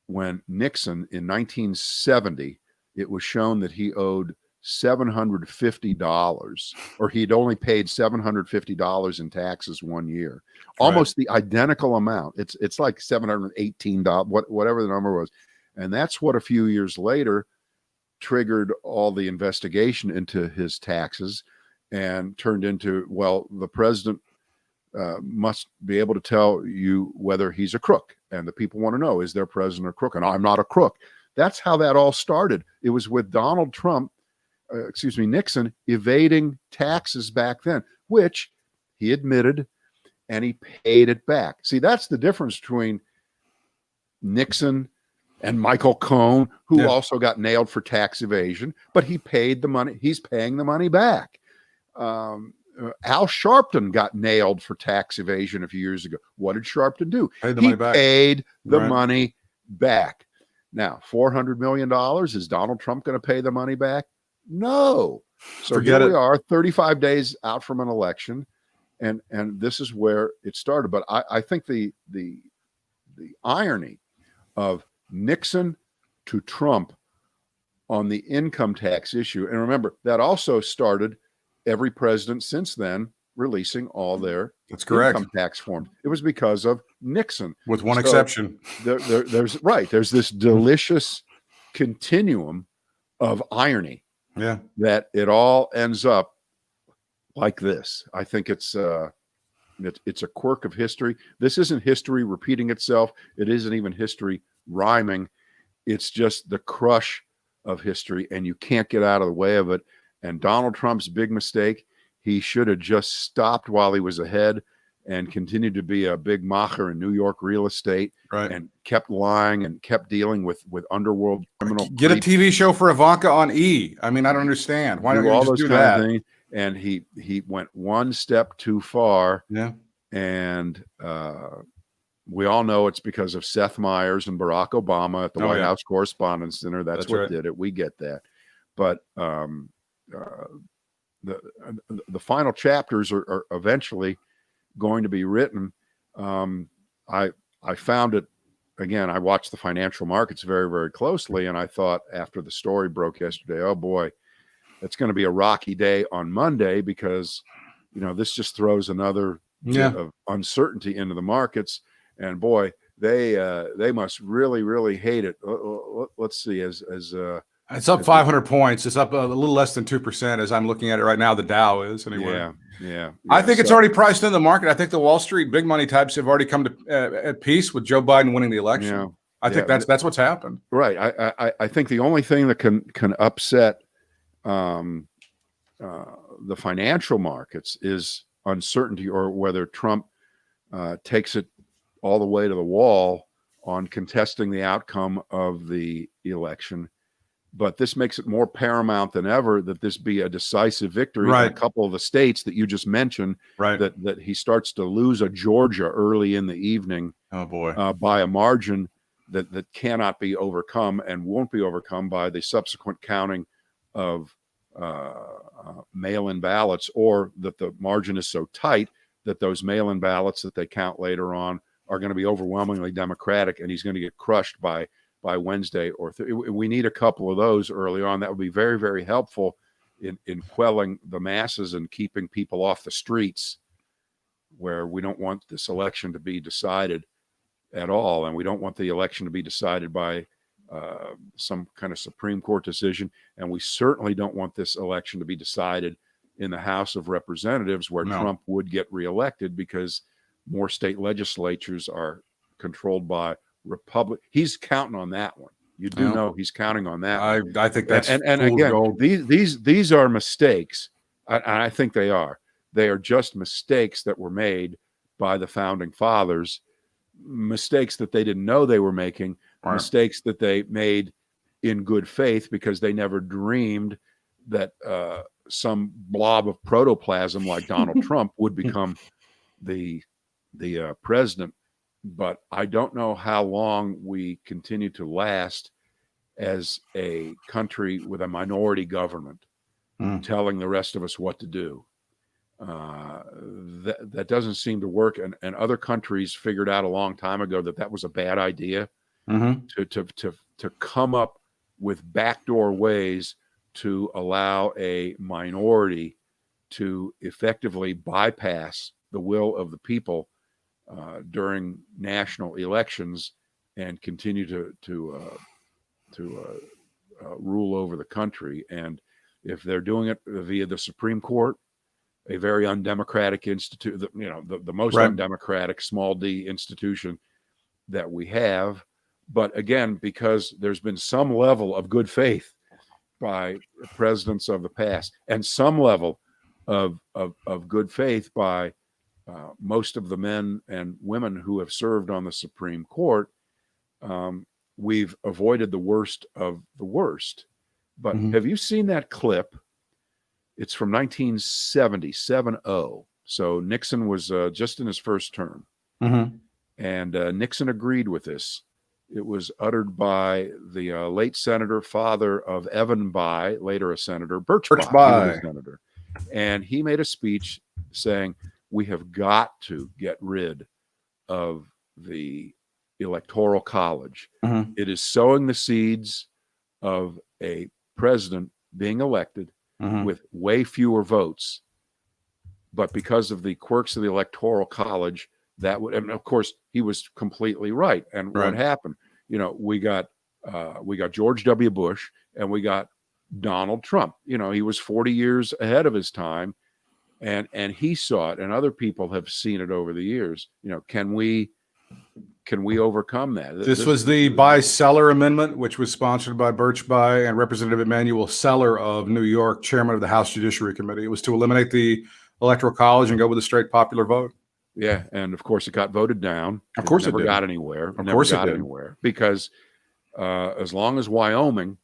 when Nixon in 1970, it was shown that he owed $750, or he'd only paid $750 in taxes 1 year, almost the identical amount. It's like $718, whatever the number was. And that's what a few years later triggered all the investigation into his taxes and turned into, well, the president must be able to tell you whether he's a crook. And the people want to know, is their president a crook? And I'm not a crook. That's how that all started. It was with Nixon evading taxes back then, which he admitted, and he paid it back. See, that's the difference between Nixon and Michael Cohen, who also got nailed for tax evasion, but he paid the money. He's paying the money back. Al Sharpton got nailed for tax evasion a few years ago. What did Sharpton do? Paid the He money back. paid the money back. Now, $400 million, is Donald Trump going to pay the money back? No. So Forget here it. we are, 35 days out from an election, and this is where it started. But I think the irony of Nixon to Trump on the income tax issue, and remember, that also started every president since then releasing all their income tax forms. It was because of Nixon. With one exception. There's this delicious continuum of irony. Yeah. That it all ends up like this. I think it's a quirk of history. This isn't history repeating itself. It isn't even history rhyming. It's just the crush of history, and you can't get out of the way of it. And Donald Trump's big mistake, he should have just stopped while he was ahead and continued to be a big macher in New York real estate, and kept lying and kept dealing with underworld criminal. Get a TV show for Ivanka on E. I mean, I don't understand. Why don't you just do that? Things. And he went one step too far. Yeah. And we all know it's because of Seth Meyers and Barack Obama at the White House Correspondents' Center. That's what did it. We get that. But the final chapters are eventually going to be written. I found it, again, I watched the financial markets very, very closely, and I thought after the story broke yesterday, oh boy, it's going to be a rocky day on Monday, because this just throws another bit of uncertainty into the markets, and boy, they must really, really hate it. Let's see, it's up 500 points. It's up a little less than 2% as I'm looking at it right now. The Dow is anyway. Yeah. I think it's already priced in the market. I think the Wall Street big money types have already come to at peace with Joe Biden winning the election. I think that's what's happened. Right. I think the only thing that can upset the financial markets is uncertainty, or whether Trump takes it all the way to the wall on contesting the outcome of the election. But this makes it more paramount than ever that this be a decisive victory in a couple of the states that you just mentioned. That he starts to lose a Georgia early in the evening. Oh boy! By a margin that cannot be overcome, and won't be overcome by the subsequent counting of mail-in ballots, or that the margin is so tight that those mail-in ballots that they count later on are going to be overwhelmingly Democratic, and he's going to get crushed by Wednesday or we need a couple of those early on. That would be very, very helpful in quelling the masses and keeping people off the streets, where we don't want this election to be decided at all. And we don't want the election to be decided by some kind of Supreme Court decision. And we certainly don't want this election to be decided in the House of Representatives, where Trump would get reelected, because more state legislatures are controlled by Republic. He's counting on that one. You do know he's counting on that. I think that's and again, gold. These are mistakes. I think they are. They are just mistakes that were made by the founding fathers. Mistakes that they didn't know they were making. Mistakes that they made in good faith, because they never dreamed that some blob of protoplasm like Donald Trump would become the president. But I don't know how long we continue to last as a country with a minority government telling the rest of us what to do. That doesn't seem to work. And other countries figured out a long time ago that was a bad idea, to come up with backdoor ways to allow a minority to effectively bypass the will of the people during national elections and continue to rule over the country. And if they're doing it via the Supreme Court, a very undemocratic institute, the most undemocratic small d institution that we have, But again, because there's been some level of good faith by presidents of the past, and some level of good faith by most of the men and women who have served on the Supreme Court, we've avoided the worst of the worst. But have you seen that clip? It's from 1970. So Nixon was just in his first term. And Nixon agreed with this. It was uttered by the late senator, father of Evan Bayh, later a senator, Birch Bayh. He was a senator. And he made a speech saying, we have got to get rid of the Electoral College. It is sowing the seeds of a president being elected with way fewer votes. But because of the quirks of the Electoral College, that would, and of course, he was completely right. And what happened? You know, we got George W. Bush and we got Donald Trump. You know, he was 40 years ahead of his time, and he saw it, and other people have seen it over the years. You know, can we overcome that? This was the Bayh-Seller Amendment, which was sponsored by Birch Bayh and Representative Emanuel Seller of New York, chairman of the House Judiciary Committee. It was to eliminate the Electoral College and go with a straight popular vote. Yeah, and of course it got voted down. Of course it never got anywhere. Of course it got anywhere because as long as Wyoming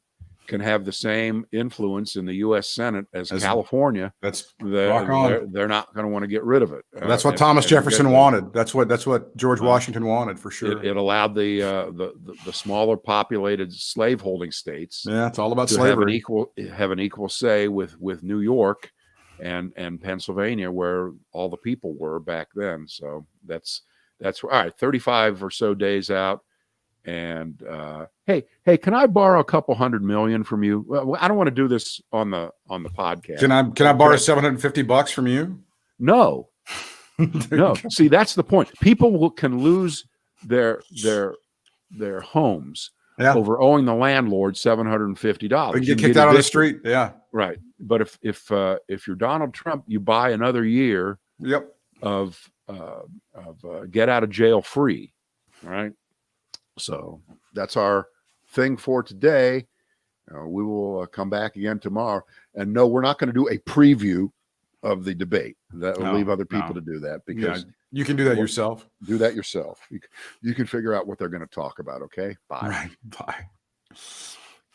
can have the same influence in the U.S. Senate as California, they're not going to want to get rid of it. That's what Thomas Jefferson wanted. That's what George Washington wanted, for sure. It allowed the smaller populated slaveholding states. Yeah, it's all about slavery. Have an equal say with New York and Pennsylvania, where all the people were back then. So that's all right. 35 or so days out. And hey, can I borrow a couple $100 million from you? Well, I don't want to do this on the podcast. Can I borrow $750 from you? No, no. See, that's the point. People can lose their homes over owing the landlord $750. They get kicked out on the street. Yeah, right. But if you're Donald Trump, you buy another year. Of get out of jail free. All right. So that's our thing for today. We will come back again tomorrow. And no, we're not going to do a preview of the debate. That will leave other people to do that, because you can do that yourself. Do that yourself. You can figure out what they're going to talk about. Okay. Bye. Right. Bye.